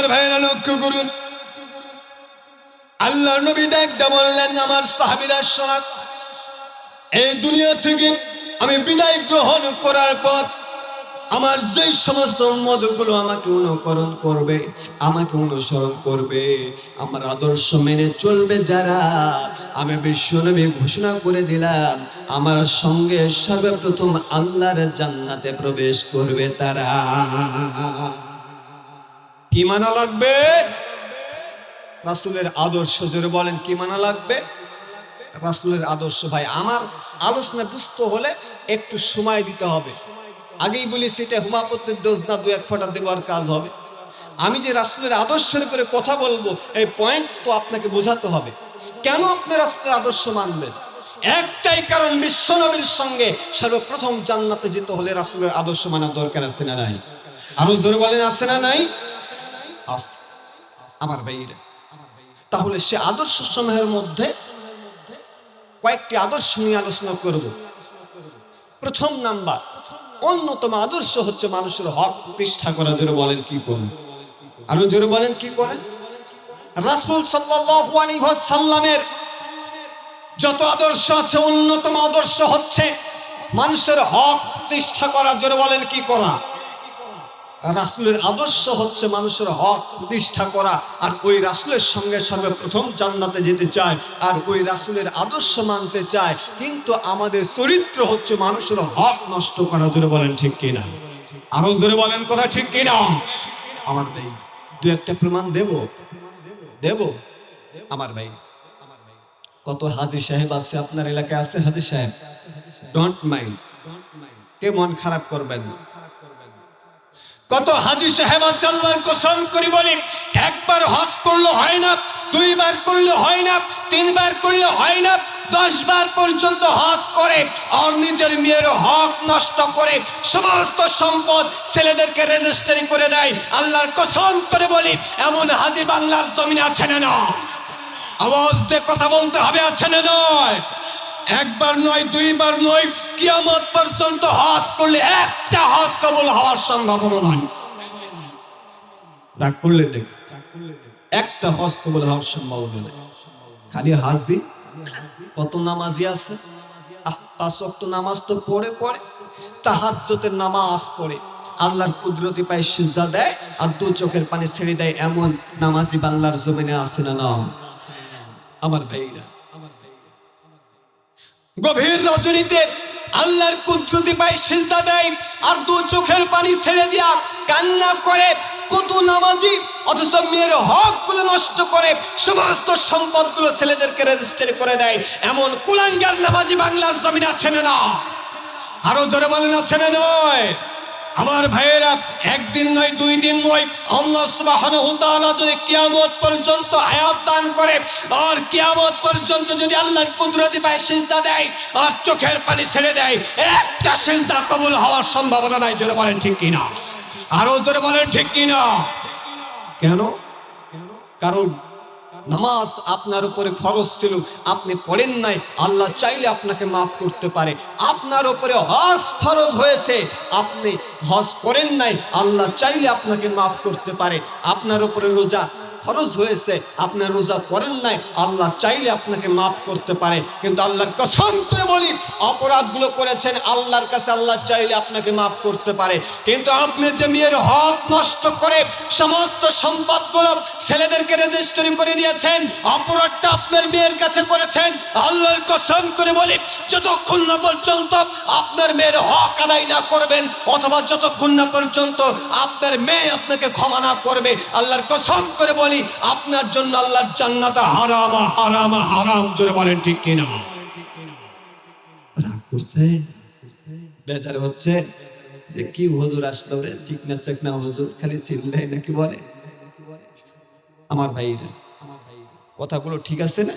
আমার ভাইরা লক্ষ্য করুন, আল্লাহ নবী ডাকতে বললেন, আমার সাহাবীরা শোনো, এই দুনিয়া থেকে আমি বিদায় গ্রহণ করার পর আমার যে সমস্ত উম্মতগুলো আমাকে অনুকরণ করবে, আমাকে অনুসরণ করবে, আমার আদর্শ মেনে চলবে যারা, আমি বিশ্বনবী ঘোষণা করে দিলাম আমার সঙ্গে সর্বপ্রথম আল্লাহর জান্নাতে প্রবেশ করবে তারা। কি মানা লাগবে? রাসূলের আদর্শ। জোরে বলেন, কি মানা লাগবে? রাসূলের আদর্শ। ভাই আমার আলোচনা বুঝতে হলে একটু সময় দিতে হবে। আগেই বলেছি এটা হোমিওপ্যাথির ডোজ না, 2-1 ফোঁটা দেওয়ার কাজ হবে। আমি যে রাসূলের আদর্শের উপরে কথা বলবো, এই পয়েন্ট তো আপনাকে বোঝাতে হবে। কেন আপনি রাসূলের আদর্শ মানবেন? একটাই কারণ, বিশ্বনবীর সঙ্গে সর্বপ্রথম জান্নাতে যেতে হলে রাসূলের আদর্শ মানার দরকার আছে না নাই? আরো জোরে বলেন, আছে না নাই? আছে আমার ভাইরা। তাহলে সে আদর্শ সমূহের মধ্যে কয়েকটি আদর্শ নিয়ে আলোচনা করব। প্রথম নাম্বার, অন্যতম আদর্শ হচ্ছে মানুষের হক প্রতিষ্ঠা করা। জোরে বলেন, কি করেন? আরো জোরে বলেন, কি করেন? রাসূল সাল্লাল্লাহু আলাইহি ওয়াসাল্লামের যত আদর্শ আছে, অন্যতম আদর্শ হচ্ছে মানুষের হক প্রতিষ্ঠা করা। জোরে বলেন, কি করা? রাসূলের আদর্শ হচ্ছে মানুষের হক প্রতিষ্ঠা করা। আর ওই রাসূলের সঙ্গে সর্বপ্রথম জান্নাতে যেতে চায়, আর ওই রাসূলের আদর্শ মানতে চায়, কিন্তু আমাদের চরিত্র হচ্ছে মানুষের হক নষ্ট করা। জোরে বলেন, ঠিক কিনা? আরো জোরে বলেন, কথা ঠিক কিনা? আমার ভাই, 2-1টা প্রমাণ দেব আমার ভাই। কত হাজী সাহেব আছে আপনার এলাকায়? আছে হাজী সাহেব? ডোন্ট মাইন্ড, কে মন খারাপ করবেন না। কত হাজী সাহেব আছে, আল্লাহর কসম করে বলি, একবার হজ করলে হয় না, 2 বার করলে হয় না, 3 বার করলে হয় না, 10 বার পর্যন্ত হজ করে আর নিজের মেয়ের হক নষ্ট করে সমস্ত সম্পদ ছেলেদেরকে রেজিস্ট্রি করে দেয়। আল্লাহর কসম করে বলি, এমন হাজী বাংলার জমিনে আছে না? না, আওয়াজ দিয়ে কথা বলতে হবে, আছে না নয়? একবার নয়, 2 বার নয়, কিয়ামত পর্যন্ত হজ করলে একটা হজ কবুল হওয়ার সম্ভাবনা নাই। রাগ করলে দেখি, একটা হজ কবুল হওয়ার সম্ভাবনা নাই। খালি হাজি। কত নামাজি আছে, 5 ওয়াক্ত নামাজ তো পড়ে, তাহাজ্জুদের নামাজ পড়ে, আল্লাহর কুদরতি পায়ে সিজদা দেয় আর 2 চোখের পানি ছেড়ে দেয়, এমন নামাজি বাংলার জমিনে আছে না? না আমার ভাইরা। গভীর রজনীতে আল্লাহর কুদরতি পায়ে সিজদা দেয় আর 2 চোখের পানি ছেড়ে দিয়া কান্না করে। কত নামাজি অথচ মেয়ের হকগুলো নষ্ট করে সমস্ত সম্পদগুলো ছেলেদেরকে রেজিস্ট্রি করে দেয়, এমন কুলাঙ্গার নামাজি বাংলার জমিনে আছে না? আরো জোরে বলেন, আছে না নয়? আমার ভাইয়েরা, একদিন নয়, 2 দিন নয়, আল্লাহ সুবহানাহু ওয়া তাআলা যদি কিয়ামত পর্যন্ত হায়াত দান করে আর কিয়ামত পর্যন্ত যদি আল্লাহর কুদরতি পায়ে সিজদা দেয় আর চোখের পানি ছেড়ে দেয়, একটা সিজদা কবুল হওয়ার সম্ভাবনা নাই। জোরে বলেন, ঠিক কিনা? আরো জোরে বলেন, ঠিক কিনা? কেন? কারণ নামাজ আপনার উপরে ফরজ ছিল, আপনি পড়েন নাই, আল্লাহ চাইলে আপনাকে মাফ করতে পারে। আপনার উপরে হজ ফরজ হয়েছে, আপনি হজ করেন নাই, আল্লাহ চাইলে আপনাকে মাফ করতে পারে। আপনার উপরে রোজা ফরজ হয়েছে, আপনার রোজা করেন নাই, আল্লাহ চাইলে আপনাকে মাফ করতে পারে। কিন্তু আল্লাহর কসম করে বলি, অপরাধগুলো করেছেন, আল্লাহর কাছে আল্লাহ চাইলে আপনাকে মাফ করতে পারে। কিন্তু আপনি যে মেয়ের হক নষ্ট করে সমস্ত সম্পদগুলো ছেলেদেরকে রেজিস্ট্রি করে দিয়েছেন, অপরাধটা আপনার মেয়ের কাছে করেছেন। আল্লাহর কসম করে বলি, যতক্ষণ না পর্যন্ত আপনার মেয়ের হক আদায় না করবেন, অথবা যতক্ষণ না পর্যন্ত আপনার মেয়ে আপনাকে ক্ষমা না করবে, আল্লাহর কসম করে বলি, আপনার জন্য আল্লাহর জান্নাত হারাম হারাম হারাম। জোরে বলেন, ঠিক কিনা? রাগ করছে, বেজার হচ্ছে যে কি হুজুর আসলো রে, চিকনা চিকনা হুজুর, খালি চিল্লাই নাকি বলে। আমার ভাইরা, কথাগুলো ঠিক আছে না?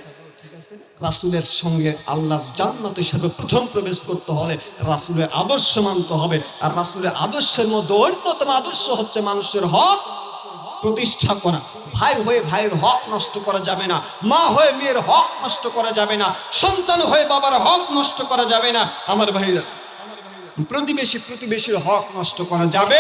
রাসূলের সঙ্গে আল্লাহর জান্নাতে সর্বপ্রথম প্রবেশ করতে হলে রাসূলের আদর্শ মানতে হবে। আর রাসূলের আদর্শের মধ্যে অন্যতম আদর্শ হচ্ছে মানুষের হক প্রতিষ্ঠা করা। ভাই হয়ে ভাইয়ের হক নষ্ট করা যাবে না, মা হয়ে মেয়ের হক নষ্ট করা যাবে না, সন্তান হয়ে বাবার হক নষ্ট করা যাবে না। আমার ভাইরা, প্রতিবেশীর হক নষ্ট করা যাবে